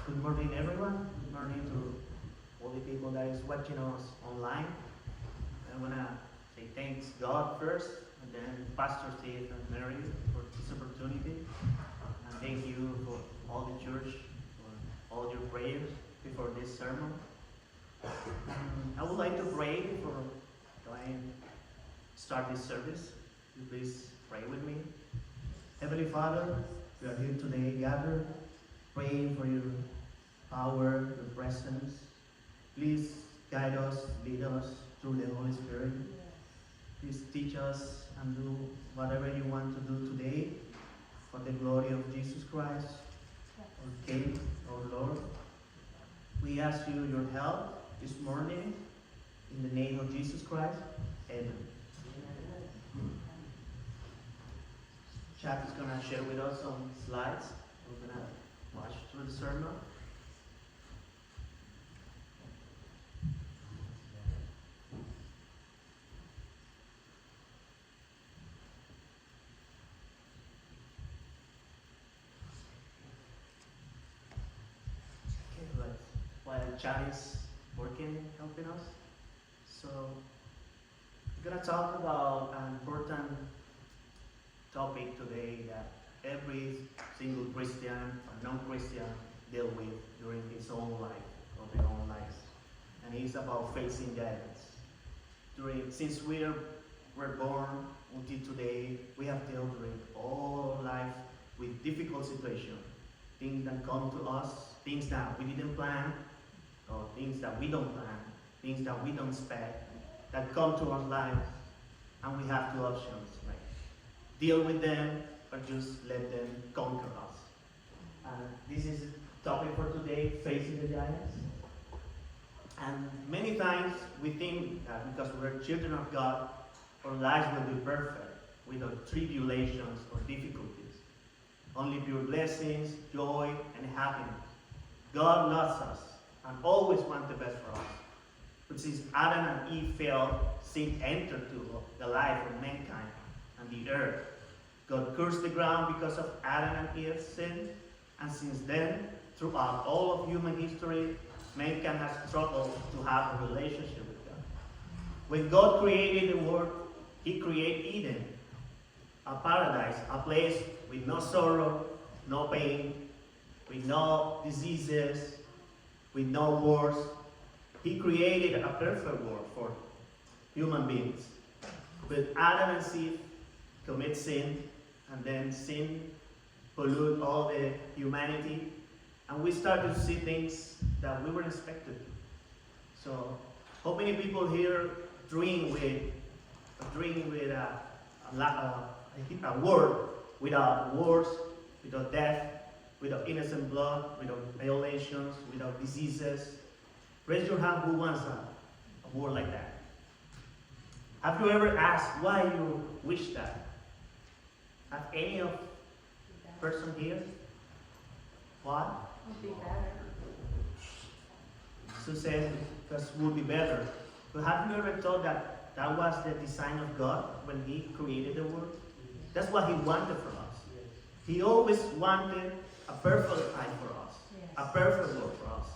Good morning, everyone. Good morning to all the people that is watching us online. I want to say thanks God first, and then Pastor Steve and Mary for this opportunity. And thank you for all the church, for all your prayers before this sermon. I would like to pray before I start this service. You please pray with me. Heavenly Father, we are here today gathered, praying for your power, your presence. Please guide us, lead us through the Holy Spirit. Please teach us and do whatever you want to do today for the glory of Jesus Christ, our King, our Lord. We ask you your help this morning in the name of Jesus Christ. Amen. Chad is going to share with us some slides. We're going to watch through the sermon. Okay, but while Chad is working, helping us, so we're going to talk about an important topic today that every single Christian or non-Christian deal with during his own life or their own lives, and it's about facing giants. Since we're born until today, we have dealt during all our life with difficult situations, things that come to us, things that we didn't plan, or things that we don't plan, things that we don't expect, that come to our lives, and we have two options. Deal with them or just let them conquer us. This is the topic for today, facing the giants. And many times we think that because we're children of God, our lives will be perfect without tribulations or difficulties. Only pure blessings, joy, and happiness. God loves us and always wants the best for us. But since Adam and Eve fell, sin entered to the life of mankind and the earth. God cursed the ground because of Adam and Eve's sin, and since then, throughout all of human history, mankind has struggled to have a relationship with God. When God created the world, He created Eden, a paradise, a place with no sorrow, no pain, with no diseases, with no wars. He created a perfect world for human beings. But Adam and Eve commit sin, and then sin pollute all the humanity, and we started to see things that we weren't expected to. So, how many people here dream with a world without wars, without death, without innocent blood, without violations, without diseases? Raise your hand who wants a world like that. Have you ever asked why you wish that? Have any of person here? What? Would be better. Sue said, because it would be better. But have you ever thought that that was the design of God when He created the world? That's what He wanted for us. He always wanted a perfect life for us, a perfect world for us.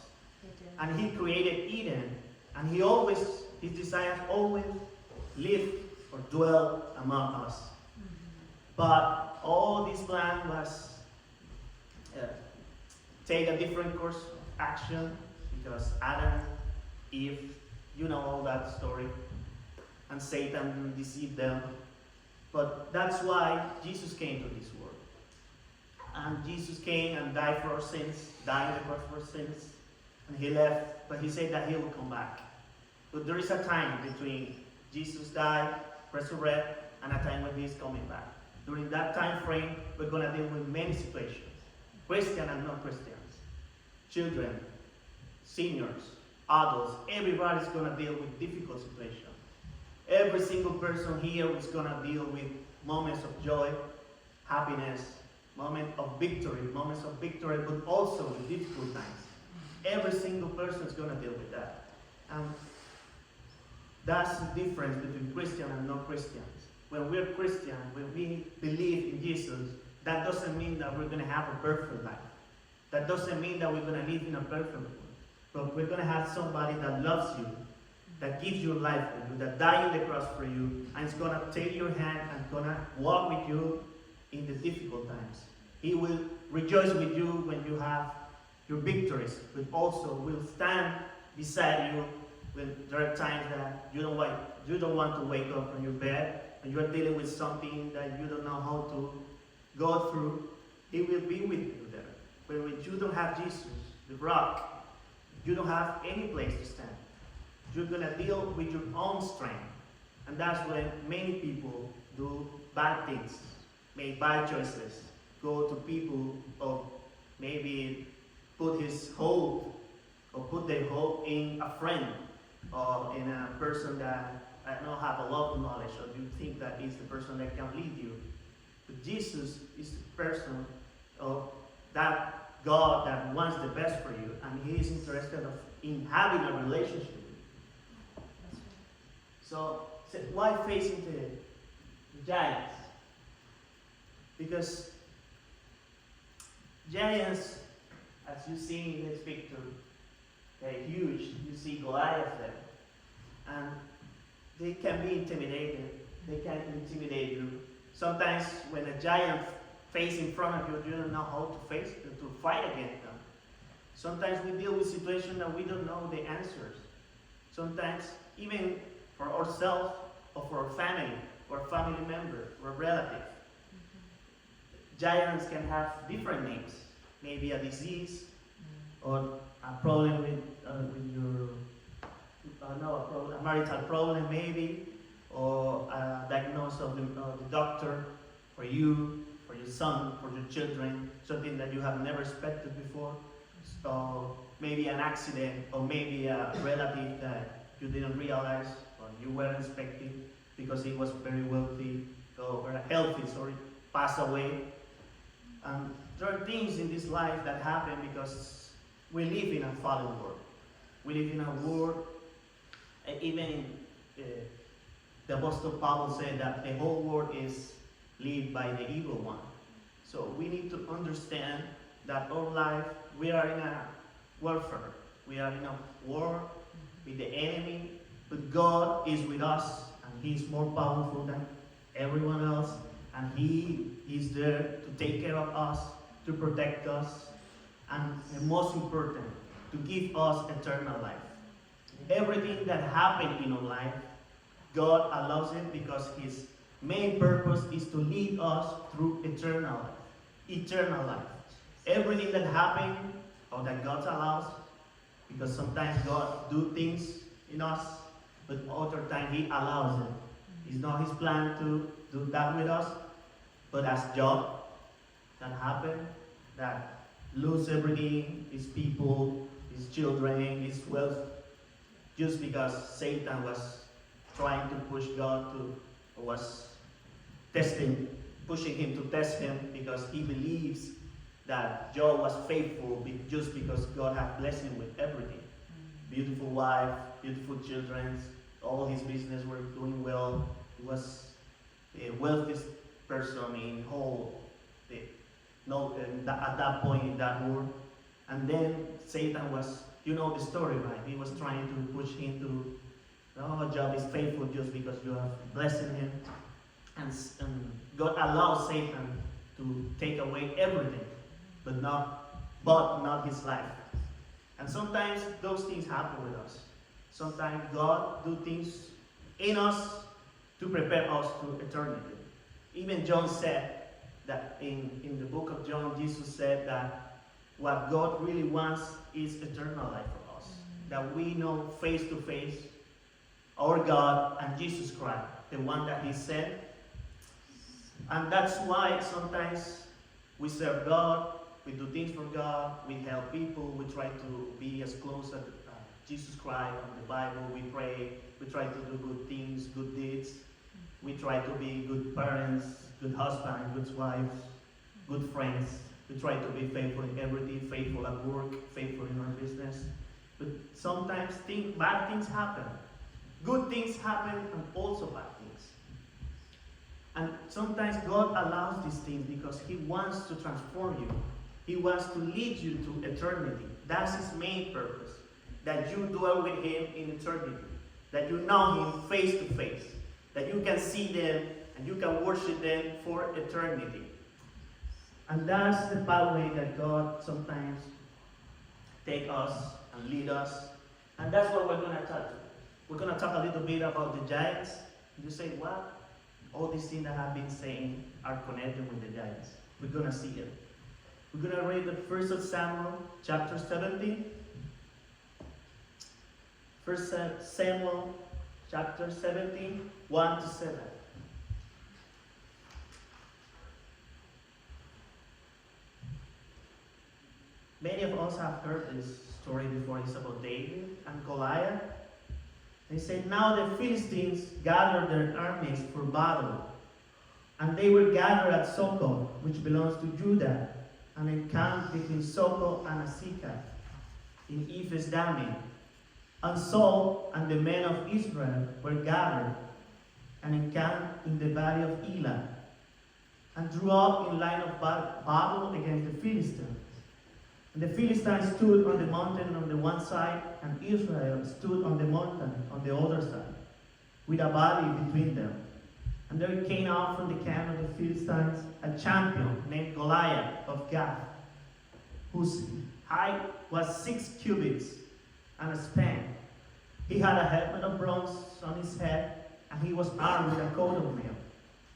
And He created Eden, and His desires always live or dwell among us. But all this plan was take a different course of action because Adam, Eve, you know all that story, and Satan deceived them. But that's why Jesus came to this world. And Jesus came and died for our sins, died on the cross for our sins, and He left, but He said that He will come back. But there is a time between Jesus died, resurrected, and a time when He is coming back. During that time frame, we're going to deal with many situations. Christian and non-Christians. Children, seniors, adults, everybody's going to deal with difficult situations. Every single person here is going to deal with moments of joy, happiness, moments of victory, but also with difficult times. Every single person is going to deal with that. And that's the difference between Christian and non-Christians. When we're Christian, when we believe in Jesus, that doesn't mean that we're going to have a perfect life. That doesn't mean that we're going to live in a perfect world. But we're going to have somebody that loves you, that gives you life for you, that died on the cross for you, and is going to take your hand and going to walk with you in the difficult times. He will rejoice with you when you have your victories, but also will stand beside you when there are times that you don't want to wake up from your bed and you're dealing with something that you don't know how to go through. He will be with you there. But when you don't have Jesus, the rock, you don't have any place to stand. You're going to deal with your own strength. And that's when many people do bad things, make bad choices, go to people or maybe put his hope or put their hope in a friend or in a person that I don't have a lot of knowledge or you think that is the person that can lead you. But Jesus is the person of that God that wants the best for you, and He is interested in having a relationship with you. So why facing the giants? Because giants, as you see in this picture, they're huge. You see Goliath there. And they can be intimidated. They can intimidate you. Sometimes when a giant face in front of you, you don't know how to face them, to fight against them. Sometimes we deal with situations that we don't know the answers. Sometimes even for ourselves or for our family or family member or relative. Giants can have different names. Maybe a disease or a problem with your a marital problem maybe, or a diagnosis of the doctor for you, for your son, for your children, something that you have never expected before. So maybe an accident, or maybe a relative that you didn't realize or you weren't expecting because he was very wealthy or healthy, passed away. There are things in this life that happen because we live in a fallen world. We live in a world, even the Apostle Paul said that the whole world is led by the evil one. So we need to understand that our life, we are in a warfare. We are in a war with the enemy, but God is with us, and He is more powerful than everyone else, and He is there to take care of us, to protect us, and the most important, to give us eternal life. Everything that happened in our life, God allows it because His main purpose is to lead us through eternal life. Eternal life. Everything that happened or that God allows, because sometimes God do things in us, but other time He allows it. It's not His plan to do that with us, but as Job, that happened, that lose everything, his people, his children, his wealth, just because Satan was trying to push God to, was pushing him to test him because he believes that Job was faithful just because God had blessed him with everything. Beautiful wife, beautiful children, all his business were doing well. He was the wealthiest person in whole, at that point in that world. And then Satan was, you know the story, right? He was trying to push him to, Job is faithful just because you have blessed him. And God allows Satan to take away everything, but not his life. And sometimes those things happen with us. Sometimes God do things in us to prepare us to eternity. Even John said that in the book of John, Jesus said that what God really wants is eternal life for us. That we know face to face our God and Jesus Christ, the one that He sent. And that's why sometimes we serve God, we do things for God, we help people, we try to be as close as Jesus Christ and the Bible, we pray, we try to do good things, good deeds. We try to be good parents, good husbands, good wives, good friends. We try to be faithful in everything, faithful at work, faithful in our business. But sometimes bad things happen. Good things happen and also bad things. And sometimes God allows these things because He wants to transform you. He wants to lead you to eternity. That's his main purpose. That you dwell with him in eternity. That you know him face to face. That you can see them and you can worship them for eternity. And that's the pathway that God sometimes take us and lead us. And that's what we're going to talk. We're going to talk a little bit about the giants. You say, what? All these things that I've been saying are connected with the giants. We're going to see it. We're going to read the 1 Samuel chapter 17. 1 Samuel chapter 17, 1 to 7. Many of us have heard this story before. It's about David and Goliath. They said, now the Philistines gathered their armies for battle. And they were gathered at Soko, which belongs to Judah, and encamped between Soko and Azekah in Ephes Dammim. And Saul and the men of Israel were gathered and encamped in the valley of Elah, and drew up in line of battle against the Philistines. And the Philistines stood on the mountain on the one side, and Israel stood on the mountain on the other side, with a valley between them. And there came out from the camp of the Philistines a champion named Goliath of Gath, whose height was 6 cubits and a span. He had a helmet of bronze on his head, and he was armed with a coat of mail.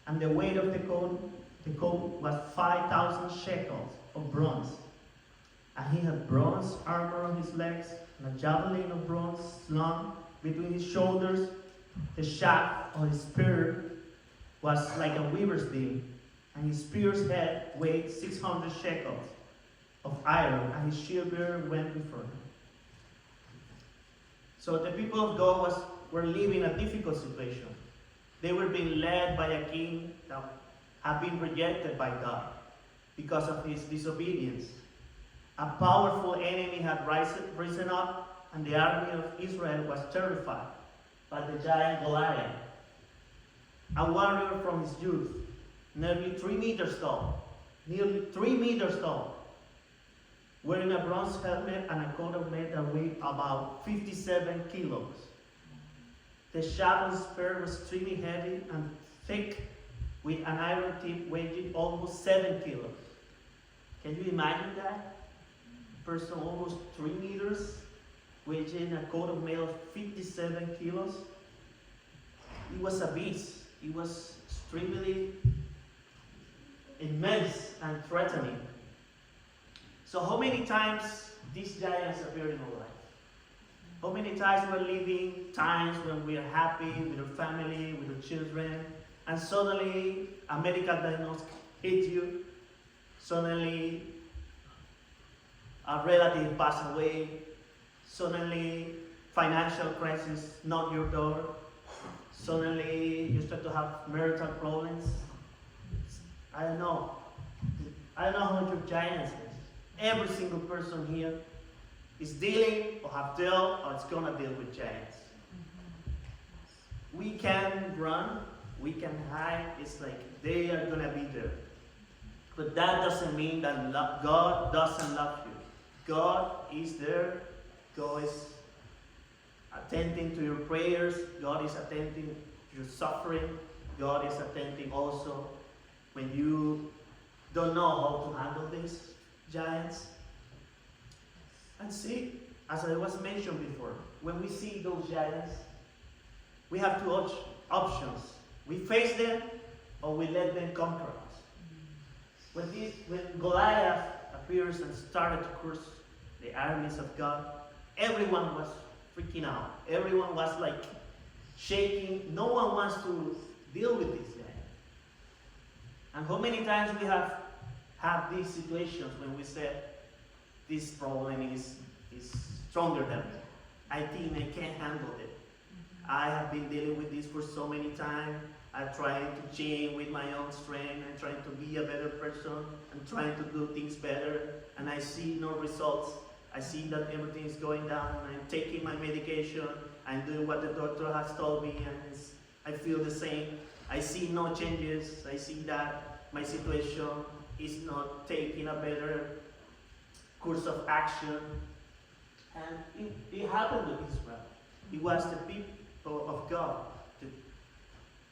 And the weight of the coat was 5,000 shekels of bronze. And he had bronze armor on his legs, and a javelin of bronze slung between his shoulders. The shaft of his spear was like a weaver's beam, and his spear's head weighed 600 shekels of iron, and his shield bearer went before him. So the people of God were living a difficult situation. They were being led by a king that had been rejected by God because of his disobedience. A powerful enemy had risen up, and the army of Israel was terrified by the giant Goliath, a warrior from his youth, nearly 3 meters tall, wearing a bronze helmet and a coat of mail that weighed about 57 kilos. The shaft of his spear was extremely heavy and thick, with an iron tip weighing almost 7 kilos. Can you imagine that? A person almost 3 meters, weighing a coat of mail of 57 kilos. He was a beast. He was extremely immense and threatening. So how many times these giants appear in our life? How many times we're living times when we are happy with our family, with our children, and suddenly a medical diagnosis hits you, suddenly a relative passes away, suddenly financial crisis knock your door, suddenly you start to have marital problems. I don't know how your giants is. Every single person here is dealing or have dealt or is going to deal with giants. We can run, we can hide, it's like they are going to be there. But that doesn't mean that God doesn't love you. God is there. God is attending to your prayers. God is attending to your suffering. God is attending also when you don't know how to handle these giants. And see, as I was mentioned before, when we see those giants, we have two options. We face them or we let them conquer us. When Goliath appears and started to curse the armies of God, everyone was freaking out. Everyone was like shaking. No one wants to deal with this giant. And how many times we have had these situations when we said, this problem is stronger than me. I think I can't handle it. I have been dealing with this for so many times. I'm trying to change with my own strength. I'm trying to be a better person. I'm trying to do things better. And I see no results. I see that everything is going down. I'm taking my medication. I'm doing what the doctor has told me. And I feel the same. I see no changes. I see that my situation is not taking a better course of action. And it happened with Israel. It was the people of God,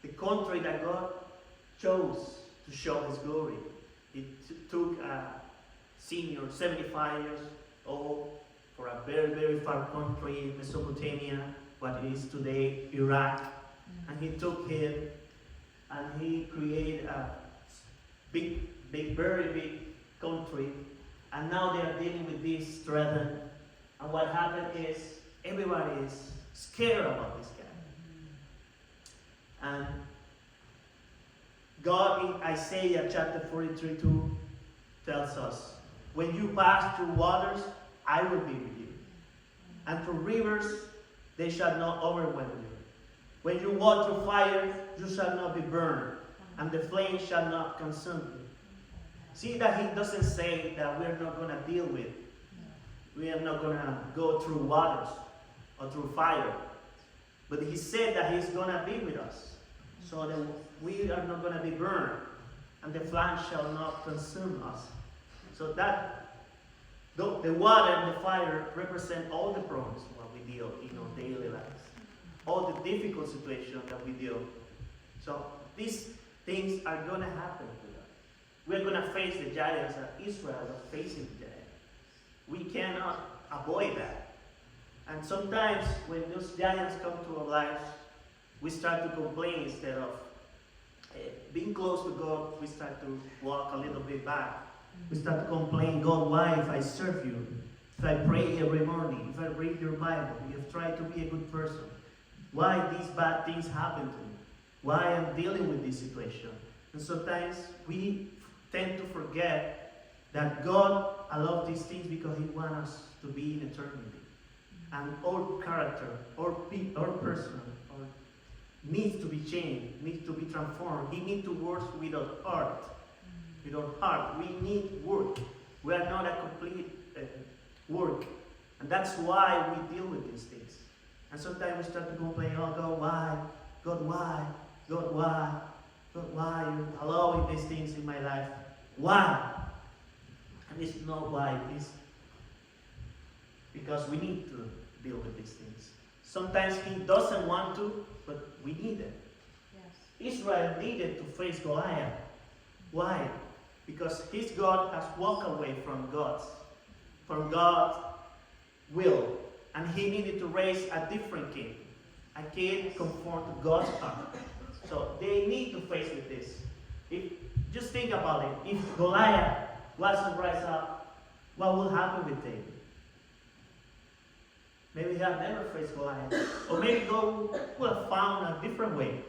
the country that God chose to show His glory. It took a senior, 75 years old, for a very, very far country, Mesopotamia, what is today Iraq. And He took him and He created a big, very big country. And now they are dealing with this threat. And what happened is everybody is scared about this guy. And God in Isaiah chapter 43:2 tells us, when you pass through waters, I will be with you. And through rivers, they shall not overwhelm you. When you walk through fire, you shall not be burned, and the flame shall not consume you. See that He doesn't say that we're not going to deal with. We are not going to go through waters or through fire. But He said that He's going to be with us. So that we are not going to be burned. And the flame shall not consume us. So that the water and the fire represent all the problems what we deal in our daily lives. All the difficult situations that we deal. So these things are going to happen to us. We're going to face the giants that Israel was facing today. We cannot avoid that. And sometimes when those giants come to our lives, we start to complain instead of being close to God. We start to walk a little bit back. We start to complain, God, why if I serve you, if I pray every morning, if I read your Bible, if I try to be a good person, why these bad things happen to me? Why I'm dealing with this situation? And sometimes we tend to forget that God allows these things because He wants us to be in eternity. And our character, our person, needs to be changed, needs to be transformed. He needs to work with our heart. With our heart, we need work. We are not a complete work. And that's why we deal with these things. And sometimes we start to complain, oh God, why? God, why? God, why? God, why are you allowing these things in my life? Why? And it's not why, it's because we need to deal with these things. Sometimes He doesn't want to, but we need it. Yes. Israel needed to face Goliath. Why? Because his God has walked away from God's will. And he needed to raise a different king. A king conformed to God's heart. So they need to face with this. Just think about it. If Goliath wasn't rise up, what will happen with David? Maybe he had never faced Goliath. Or maybe God would have found a different way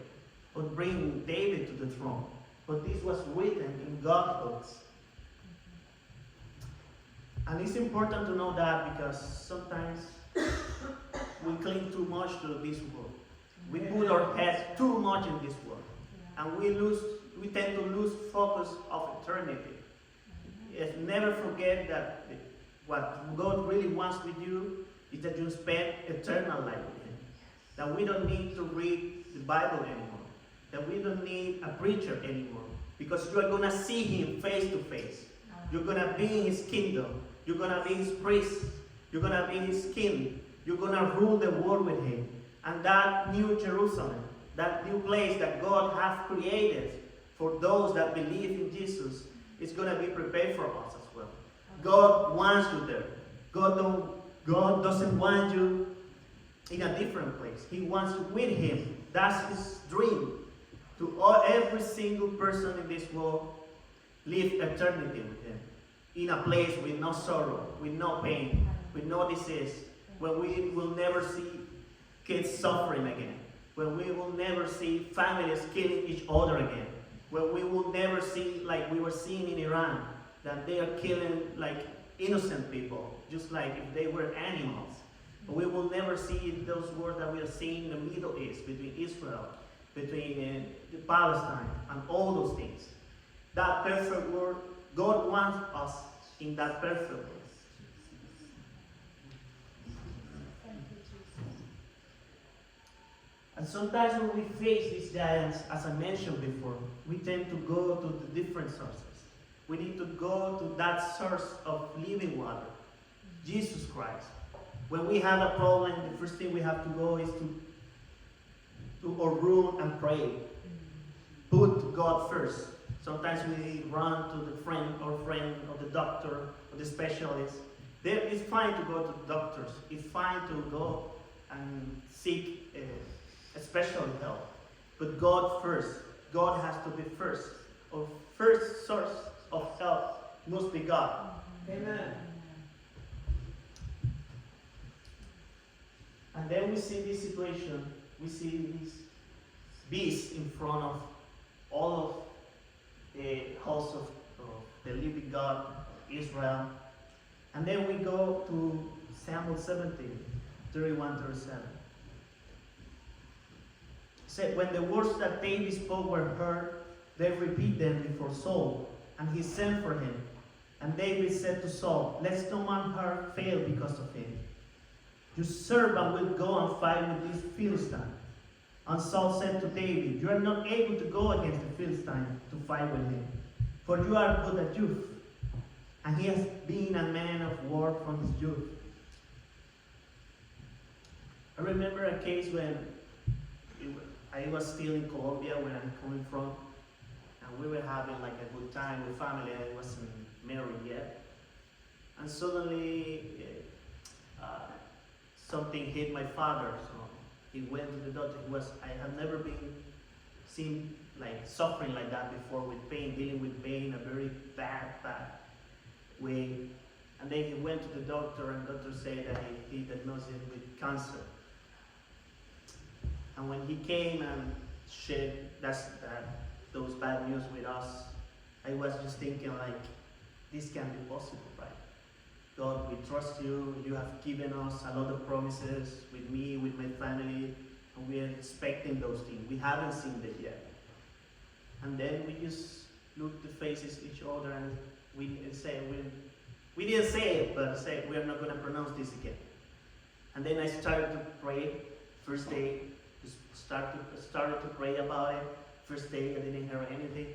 of bringing David to the throne. But this was written in God's books. And it's important to know that because sometimes we cling too much to this world. We put our head too much in this world. And we tend to lose focus of eternity. Yes, never forget that what God really wants with you is that you spend eternal life with Him. That we don't need to read the Bible anymore. That we don't need a preacher anymore. Because you are going to see Him face to face. You're going to be in His kingdom. You're going to be His priest. You're going to be His king. You're going to rule the world with Him. And that new Jerusalem, that new place that God has created for those that believe in Jesus, is going to be prepared for us as well. God wants you there. God doesn't want you in a different place. He wants you with Him. That's His dream. To every single person in this world, live eternity with Him. In a place with no sorrow, with no pain, with no disease. Where we will never see kids suffering again. When we will never see families killing each other again. When we will never see, like we were seeing in Iran, that they are killing like innocent people, just like if they were animals. But we will never see those wars that we are seeing in the Middle East, between Israel, between Palestine, and all those things. That perfect world, God wants us in that perfect world. And sometimes when we face these giants, as I mentioned before, we tend to go to the different sources. We need to go to that source of living water, Jesus Christ. When we have a problem, the first thing we have to go is to our room and pray. Put God first. Sometimes we run to the friend or the doctor or the specialist. It's fine to go to doctors. It's fine to go and seek a special help. But God first. God has to be first. Our first source of help must be God. Amen. And then we see this situation. We see this beast in front of all of the house of the living God, Israel. And then we go to Samuel 17, 31-37. It said, when the words that David spoke were heard, they repeat them before Saul, and he sent for him. And David said to Saul, let no man's heart fail because of him. Your servant will go and fight with this Philistine. And Saul said to David, you are not able to go against the Philistine to fight with him, for you are but a youth, and he has been a man of war from his youth. I remember a case when I was still in Colombia, where I'm coming from, and we were having like a good time with family. I wasn't married yet, and suddenly something hit my father. So he went to the doctor. I have never been seen like suffering like that before, with pain, dealing with pain, a very bad way. And then he went to the doctor, and the doctor said that he diagnosed him with cancer. And when he came and shared those bad news with us, I was just thinking like, this can be possible, right? God, we trust you. You have given us a lot of promises with me, with my family, and we are expecting those things. We haven't seen them yet. And then we just look the faces each other, and we say, we didn't say it, but say we are not going to pronounce this again. And then I started to pray. First day, started to pray about it. First day, I didn't hear anything.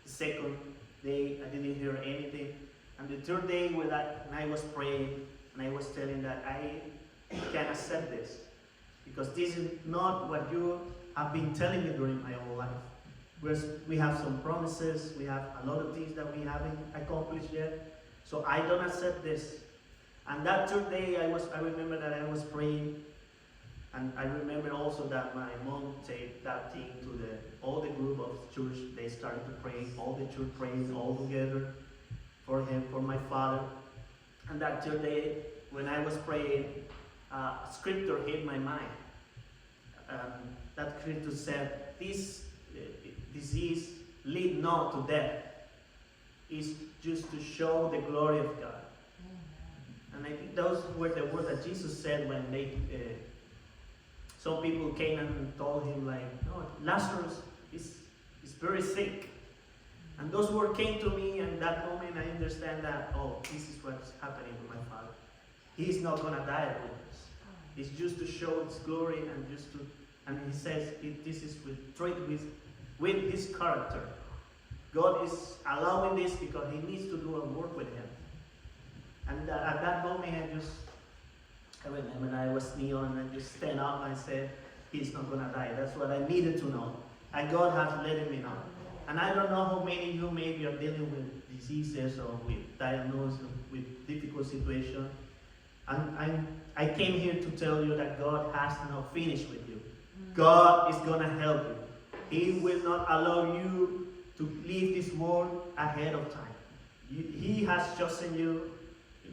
The second day, I didn't hear anything. And the third day, when I was praying, and I was telling that I can't accept this, because this is not what you have been telling me during my whole life. We have some promises, we have a lot of things that we haven't accomplished yet, so I don't accept this. And that third day, I remember that I was praying, and I remember also that my mom said that thing to all the group of church. They started to pray, all the church praying all together for him, for my father. And that third day, when I was praying, scripture hit my mind. That scripture said, this disease lead not to death. It's just to show the glory of God. And I think those were the words that Jesus said when some people came and told him like, no, Lazarus is very sick. And those words came to me, and that moment I understand that, oh, this is what's happening with my father. He's not going to die with us. It's just to show his glory, and he says this is with his character. God is allowing this because he needs to do a work with him. And at that moment I remember I was kneeling, and I just stand up and I said, he's not going to die. That's what I needed to know. And God has let me know. And I don't know how many of you maybe are dealing with diseases or with diagnosis, with difficult situations. And I came here to tell you that God has not finished with you. God is going to help you. He will not allow you to leave this world ahead of time. He has chosen you,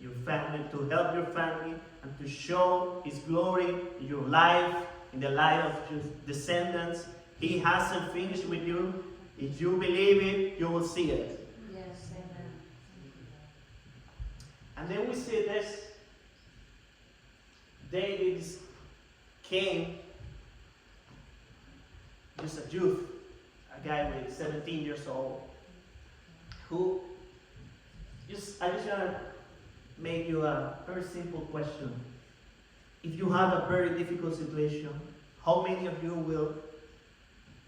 your family, to help your family and to show his glory in your life, in the life of your descendants. He hasn't finished with you. If you believe it, you will see it. Yes, amen. And then we see this. David came, just a youth, a guy with 17 years old, who I just want to make you a very simple question. If you have a very difficult situation, how many of you will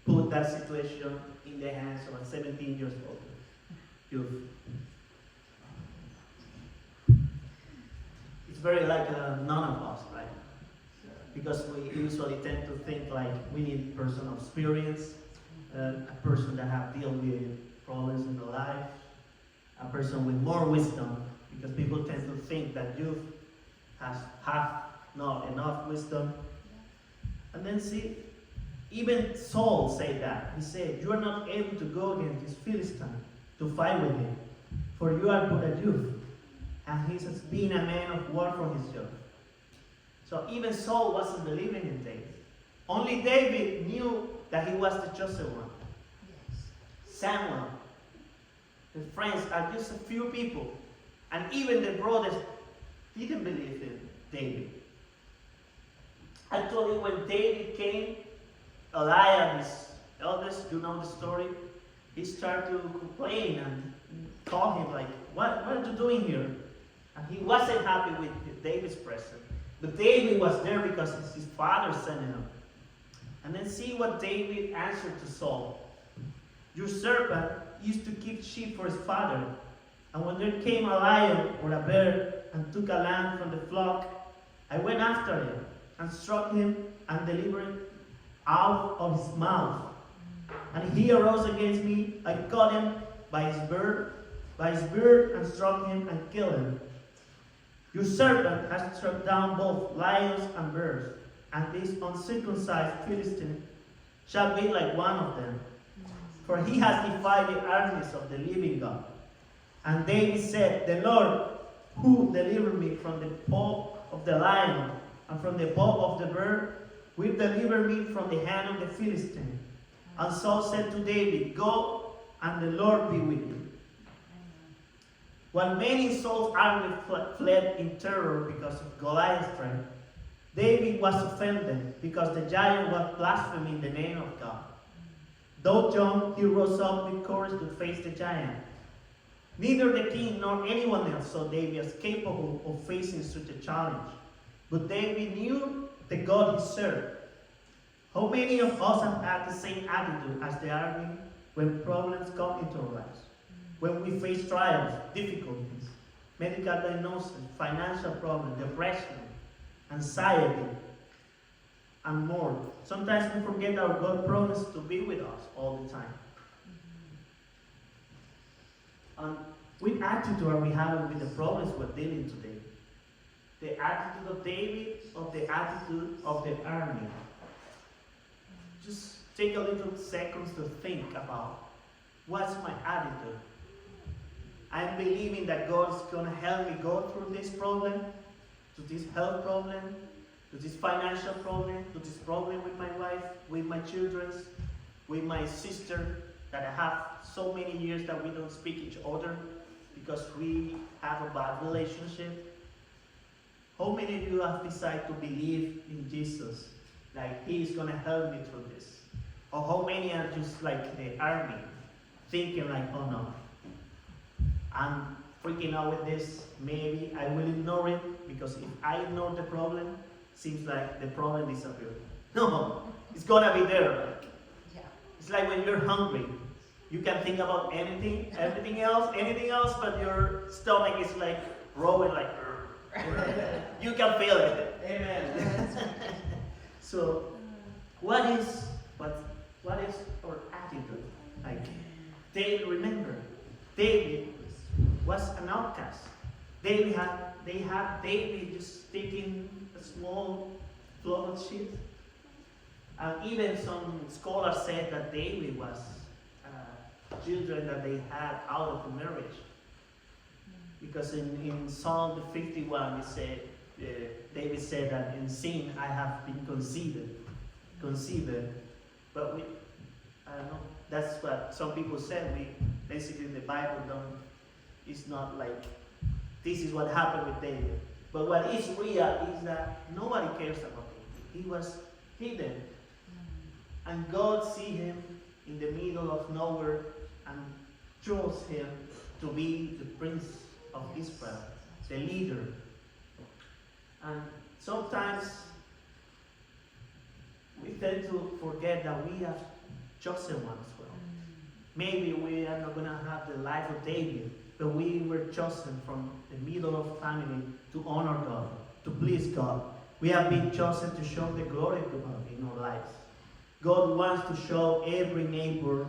put that situation in the hands of a 17 years old? youth. It's very like none of us, right? Because we usually tend to think like we need a person of experience, a person that have dealt with problems in their life, a person with more wisdom, because people tend to think that youth have not enough wisdom. And then see, even Saul said that. He said, "You are not able to go against this Philistine to fight with him, for you are but a youth, and he has been a man of war from his youth." So even Saul wasn't believing in David. Only David knew that he was the chosen one. Yes. Samuel, his friends are just a few people. And even the brothers didn't believe in David. Actually, when David came, Eliab, his eldest, you know the story, he started to complain and call him like, what are you doing here? And he wasn't happy with David's presence. But David was there because his father sent him. And then see what David answered to Saul. "Your servant used to keep sheep for his father. And when there came a lion or a bear and took a lamb from the flock, I went after him and struck him and delivered it out of his mouth. And he arose against me. I caught him by his beard and struck him and killed him. Your servant has struck down both lions and bears, and this uncircumcised Philistine shall be like one of them, for he has defied the armies of the living God." And David said, "The Lord, who delivered me from the paw of the lion and from the paw of the bear, will deliver me from the hand of the Philistine." And Saul said to David, "Go, and the Lord be with you." While many in Saul's army fled in terror because of Goliath's strength, David was offended because the giant was blaspheming the name of God. Though young, he rose up with courage to face the giant. Neither the king nor anyone else saw David as capable of facing such a challenge. But David knew the God he served. How many of us have had the same attitude as the army when problems come into our lives? When we face trials, difficulties, medical diagnosis, financial problems, depression, anxiety, and more. Sometimes we forget our God promised to be with us all the time. And what attitude are we having with the problems we're dealing today? The attitude of David or the attitude of the army? Just take a little seconds to think about what's my attitude. I'm believing that God is going to help me go through this problem, to this health problem, to this financial problem, to this problem with my wife, with my children, with my sister, that I have so many years that we don't speak each other because we have a bad relationship. How many of you have decided to believe in Jesus, like He is going to help me through this? Or how many are just like the army, thinking like, oh no, I'm freaking out with this, maybe I will ignore it, because if I ignore the problem, seems like the problem disappeared. No, it's gonna be there. Yeah. It's like when you're hungry. You can think about anything else, but your stomach is like growing like, you can feel it. Amen. So, what is our attitude? Like, remember, David was an outcast. They had David just taking a small flock of sheep. And even some scholars said that David was children that they had out of the marriage. Because in Psalm 51, it said, David said that in sin I have been conceived. But I don't know, that's what some people said. Basically the Bible it's not like this is what happened with David. But what is real is that nobody cares about him. He was hidden. And God see him in the middle of nowhere and chose him to be the prince of Israel, the leader. And sometimes we tend to forget that we have chosen one as well. Maybe we are not going to have the life of David, but we were chosen from the middle of family to honor God, to please God. We have been chosen to show the glory of God in our lives. God wants to show every neighbor,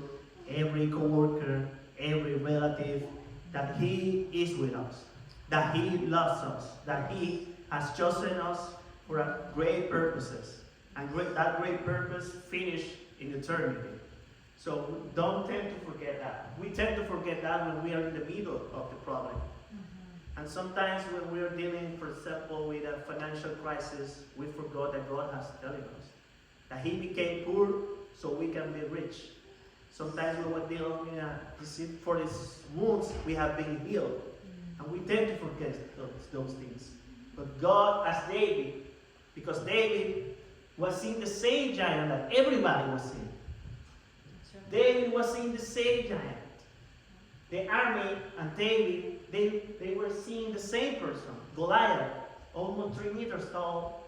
every co-worker, every relative that He is with us, that He loves us, that He has chosen us for a great purposes, and that great purpose finished in eternity. So don't tend to forget that. We tend to forget that when we are in the middle of the problem. And sometimes when we are dealing, for example, with a financial crisis, we forgot that God has telling us that He became poor so we can be rich. Sometimes when we're dealing with for these wounds, we have been healed. And we tend to forget those things. But God, as David, because David was seeing the same giant that everybody was seeing. David was seeing the same giant. The army and David, they were seeing the same person. Goliath, almost 3 meters tall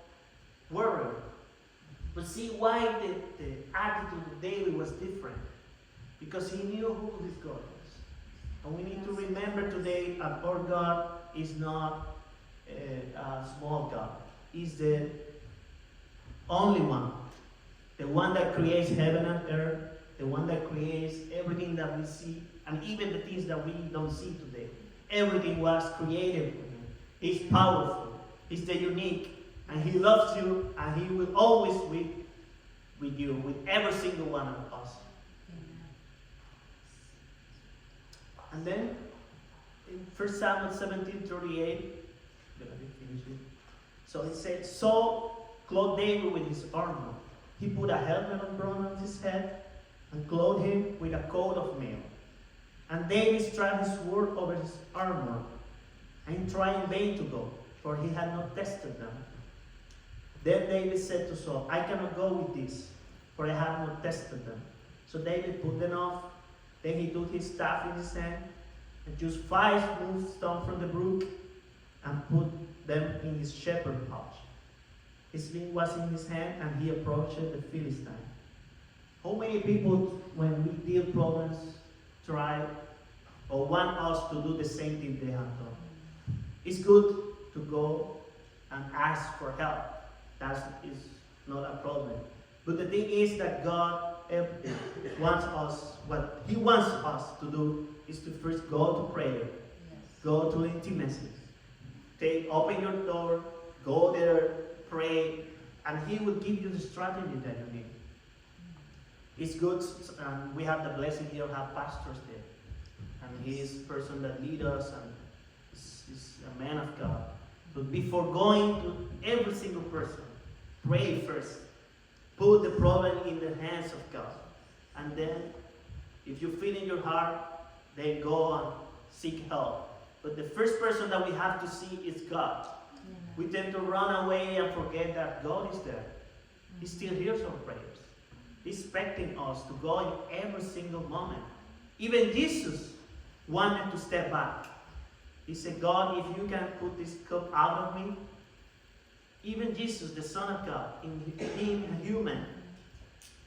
warrior. But see why the attitude of David was different. Because he knew who this God was. And we need to remember today that our God is not a small God. He's the only one. The one that creates heaven and earth. The one that creates everything that we see. And even the things that we don't see today. Everything was created for Him. He's powerful. He's the unique. And He loves you. And He will always be with you. With every single one of us. And then in 1 Samuel 17:38, so it said, Saul clothed David with his armor. He put a helmet of bronze on his head and clothed him with a coat of mail. And David strapped his sword over his armor and tried in vain to go, for he had not tested them. Then David said to Saul, I cannot go with this, for I have not tested them. So David put them off. Then he took his staff in his hand and chose 5 smooth stones from the brook and put them in his shepherd pouch. His sling was in his hand and he approached the Philistine. How many people, when we deal problems, try or want us to do the same thing they have done? It's good to go and ask for help. That is not a problem. But the thing is that God wants us, what He wants us to do is to first go to prayer, go to intimacy. Open your door, go there, pray, and He will give you the strategy that you need. It's good, and we have the blessing here to have pastors there. And he is a person that leads us and is a man of God. But before going to every single person, pray first. Put the problem in the hands of God. And then, if you feel in your heart, then go and seek help. But the first person that we have to see is God. Yeah. We tend to run away and forget that God is there. He still hears our prayers. He's expecting us to go in every single moment. Even Jesus wanted to step back. He said, God, if you can put this cup out of me. Even Jesus, the Son of God, in being a human,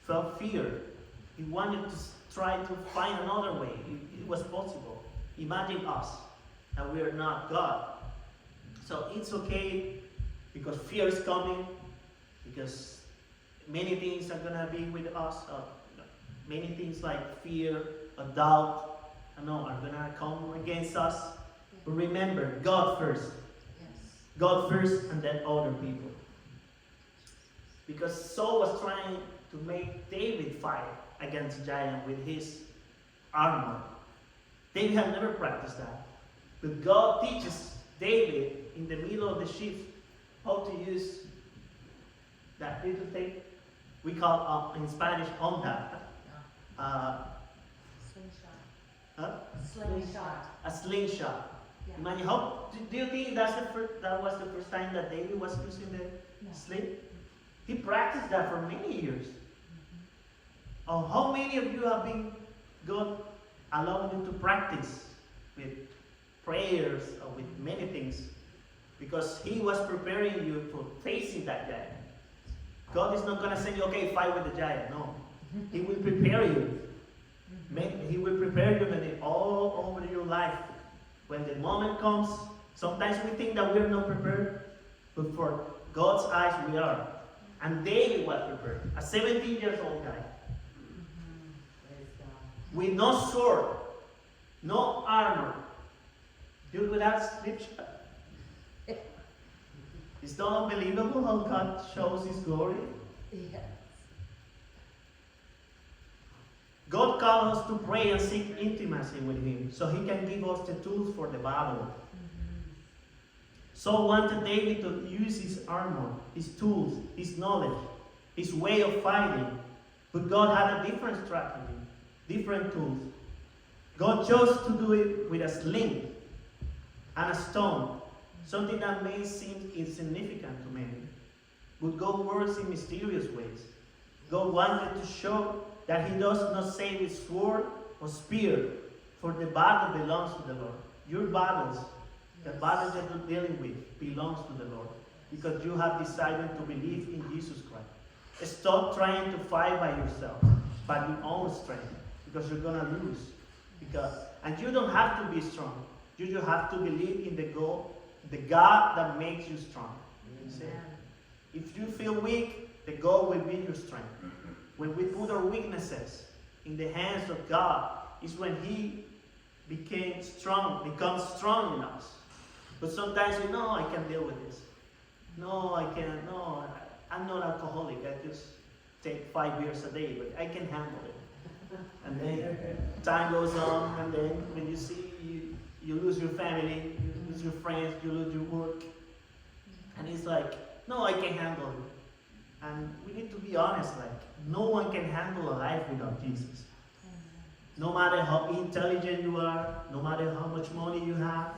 felt fear. He wanted to try to find another way. It was possible. Imagine us, that we are not God. So it's okay, because fear is coming, because many things are going to be with us. Many things like fear, doubt, are going to come against us. But remember, God first. God first and then other people. Because Saul was trying to make David fight against the giant with his armor. David had never practiced that. But God teaches David in the middle of the sheep how to use that little thing we call in Spanish onda. Slingshot. Huh? Slingshot. A slingshot. Yeah. Imagine do you think that was the first time that David was using the sling? He practiced that for many years. How many of you have been God allowing you to practice with prayers or with many things? Because He was preparing you for facing that giant. God is not going to say, okay, fight with the giant. No. He will prepare you. He will prepare you all over your life. When the moment comes, sometimes we think that we're not prepared, but for God's eyes we are. And David was prepared, a 17 years old guy. With no sword, no armor. Dude without slipshod. It's not unbelievable how God shows His glory. Yes. God calls us to pray and seek intimacy with Him so He can give us the tools for the battle. Saul wanted David to use his armor, his tools, his knowledge, his way of fighting. But God had a different strategy, different tools. God chose to do it with a sling and a stone, something that may seem insignificant to many. But God works in mysterious ways. God wanted to show that He does not save with sword or spear, for the battle belongs to the Lord. Your battles, the battles that you're dealing with, belongs to the Lord, because you have decided to believe in Jesus Christ. Stop trying to fight by yourself, by your own strength, because you're going to lose. And you don't have to be strong. You just have to believe in the God that makes you strong. See? If you feel weak, the God will be your strength. When we put our weaknesses in the hands of God, is when He becomes strong in us. But sometimes we know I can deal with this. No, I can't. No, I'm not alcoholic. I just take 5 beers a day, but I can handle it. And then time goes on, and then when you see you lose your family, you lose your friends, you lose your work, and it's like, no, I can handle it. And we need to be honest, like, no one can handle a life without Jesus. No matter how intelligent you are, no matter how much money you have,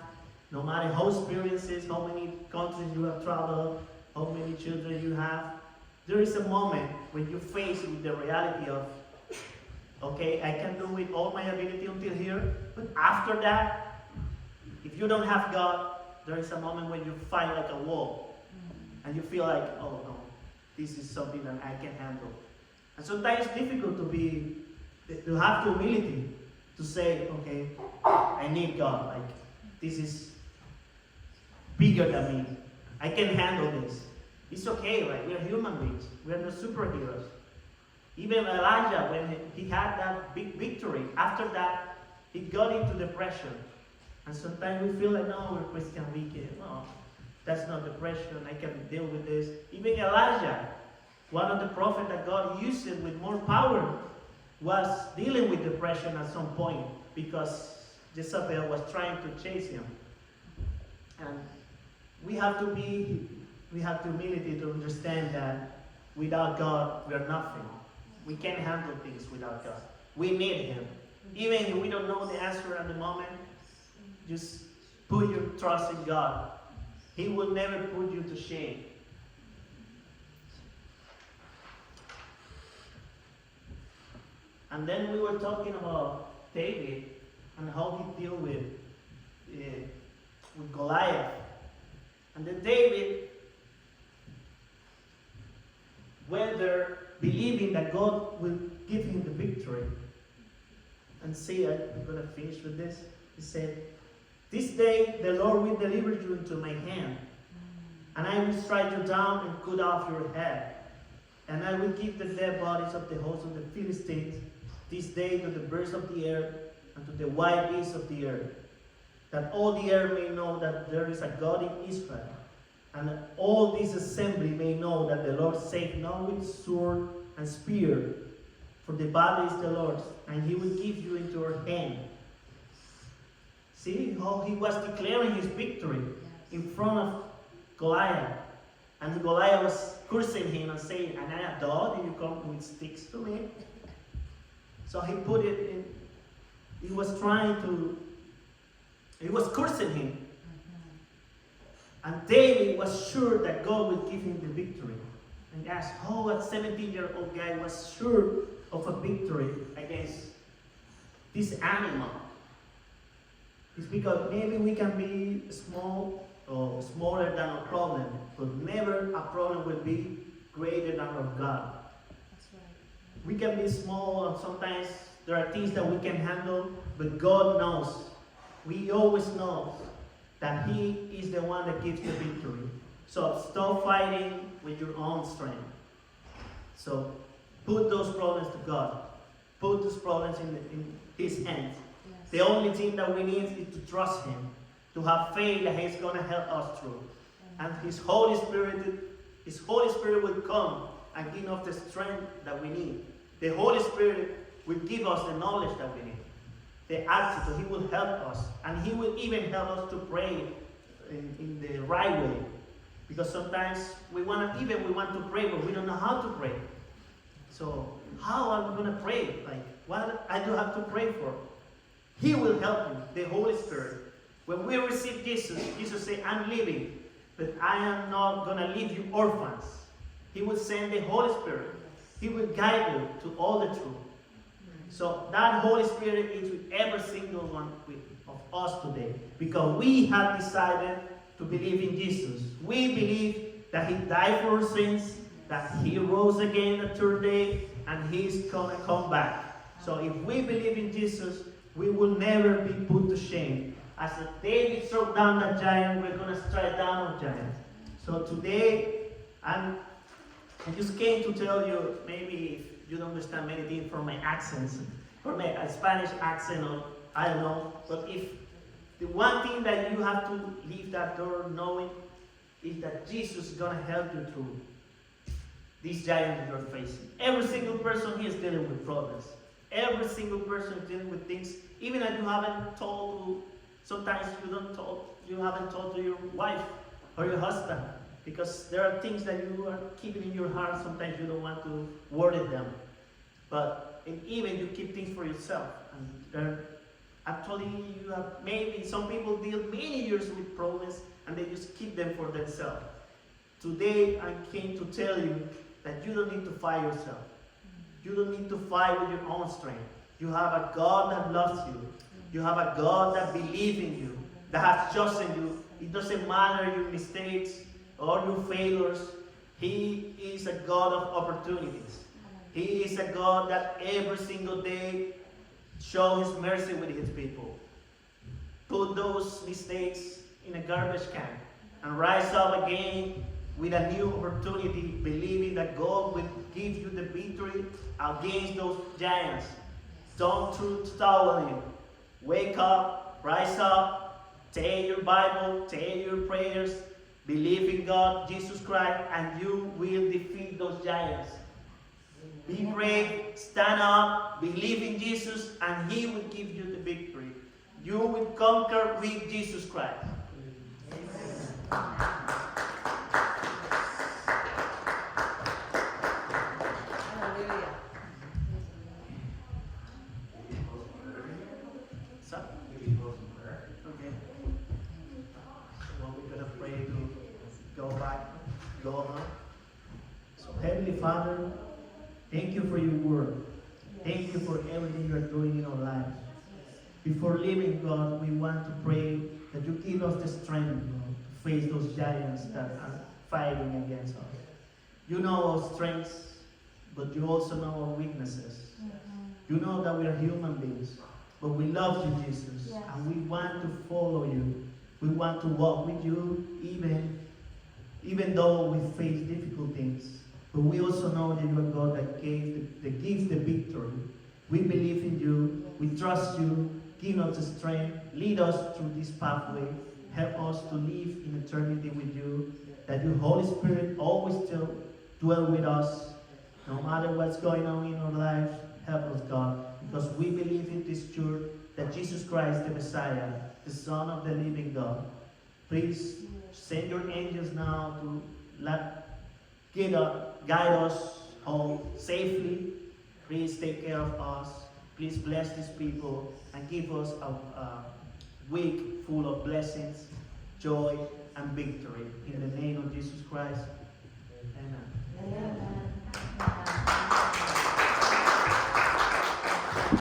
no matter how experiences, how many countries you have traveled, how many children you have, there is a moment when you're faced with the reality of, okay, I can do with all my ability until here, but after that, if you don't have God, there is a moment when you fight like a wall, and you feel like, oh no, this is something that I can handle. And sometimes it's difficult to have the humility to say, okay, I need God. Like, this is bigger than me. I can handle this. It's okay, right? We're human beings. We're not superheroes. Even Elijah, when he had that big victory, after that, he got into depression. And sometimes we feel like, no, we're Christian, we can. No, that's not depression. I can deal with this. Even Elijah, one of the prophets that God used with more power, was dealing with depression at some point because Jezebel was trying to chase him. And we have humility to understand that without God, we are nothing. We can't handle things without God. We need Him. Even if we don't know the answer at the moment, just put your trust in God. He will never put you to shame. And then we were talking about David and how he dealt with Goliath. And then David went there believing that God will give him the victory. And see, I'm going to finish with this. He said, "This day the Lord will deliver you into my hand, and I will strike you down and cut off your head. And I will give the dead bodies of the host of the Philistines this day to the birds of the air and to the wild beasts of the earth, that all the earth may know that there is a God in Israel, and that all this assembly may know that the Lord saved not with sword and spear, for the battle is the Lord's, and He will give you into our hand." See how he was declaring his victory in front of Goliath. And Goliath was cursing him and saying, "Am I a dog? Did you come with sticks to me?" So he put it in, he was cursing him. And David was sure that God would give him the victory. And asked how a 17-year-old guy was sure of a victory against this animal. It's because maybe we can be small or smaller than a problem, but never a problem will be greater than our God. That's right. We can be small and sometimes There are things that we can handle, but God knows. We always know that He is the one that gives the victory. So stop fighting with your own strength. So put those problems to God. Put those problems in His hands. Yes. The only thing that we need is to trust Him, to have faith that He's going to help us through. And His Holy Spirit will come and give us the strength that we need. The Holy Spirit will give us the knowledge that we need. The attitude, He will help us. And He will even help us to pray in the right way. Because sometimes we want to pray, but we don't know how to pray. So how am I going to pray? Like, what I do have to pray for? He will help you, the Holy Spirit. When we receive Jesus, Jesus said, I'm leaving, but I am not going to leave you orphans. He will send the Holy Spirit. He will guide you to all the truth. So that Holy Spirit is with every single one of us today. Because we have decided to believe in Jesus. We believe that He died for our sins, that He rose again the third day, and He's going to come back. So if we believe in Jesus, we will never be put to shame. As David struck down that giant, we're going to strike down a giant. So today, I just came to tell you, maybe if you don't understand many things from my accents, or my Spanish accent, or I don't know, but if the one thing that you have to leave that door knowing is that Jesus is going to help you through these giants you're facing. Every single person here is dealing with problems. Every single person is dealing with things, even if you haven't told. Sometimes you haven't told to your wife or your husband, because there are things that you are keeping in your heart. Sometimes you don't want to word them, but even you keep things for yourself. And actually, you have maybe some people deal many years with problems and they just keep them for themselves. Today, I came to tell you that you don't need to fight yourself. You don't need to fight with your own strength. You have a God that loves you. You have a God that believes in you, that has chosen you. It doesn't matter your mistakes or your failures. He is a God of opportunities. He is a God that every single day shows His mercy with His people. Put those mistakes in a garbage can and rise up again with a new opportunity, believing that God will give you the victory against those giants. Don't stall on Him. Wake up, rise up, take your Bible, take your prayers, believe in God, Jesus Christ, and you will defeat those giants. Be brave, stand up, believe in Jesus, and He will give you the victory. You will conquer with Jesus Christ. Amen. Father, thank you for your word. Thank you for everything you are doing in our lives. Before leaving, God, we want to pray that you give us the strength, Lord, to face those giants that are fighting against us. You know our strengths, but you also know our weaknesses. You know that we are human beings, but we love you, Jesus, and we want to follow you. We want to walk with you, even though we face difficult things. But we also know that you are God that gives the victory. We believe in you. We trust you. Give us the strength. Lead us through this pathway. Help us to live in eternity with you. That your Holy Spirit always dwell with us. No matter what's going on in our lives, help us, God. Because we believe in this truth that Jesus Christ, the Messiah, the Son of the living God. Please send your angels now to guide us home safely. Please take care of us. Please bless these people and give us a week full of blessings, joy, and victory. In the name of Jesus Christ. Amen. Amen.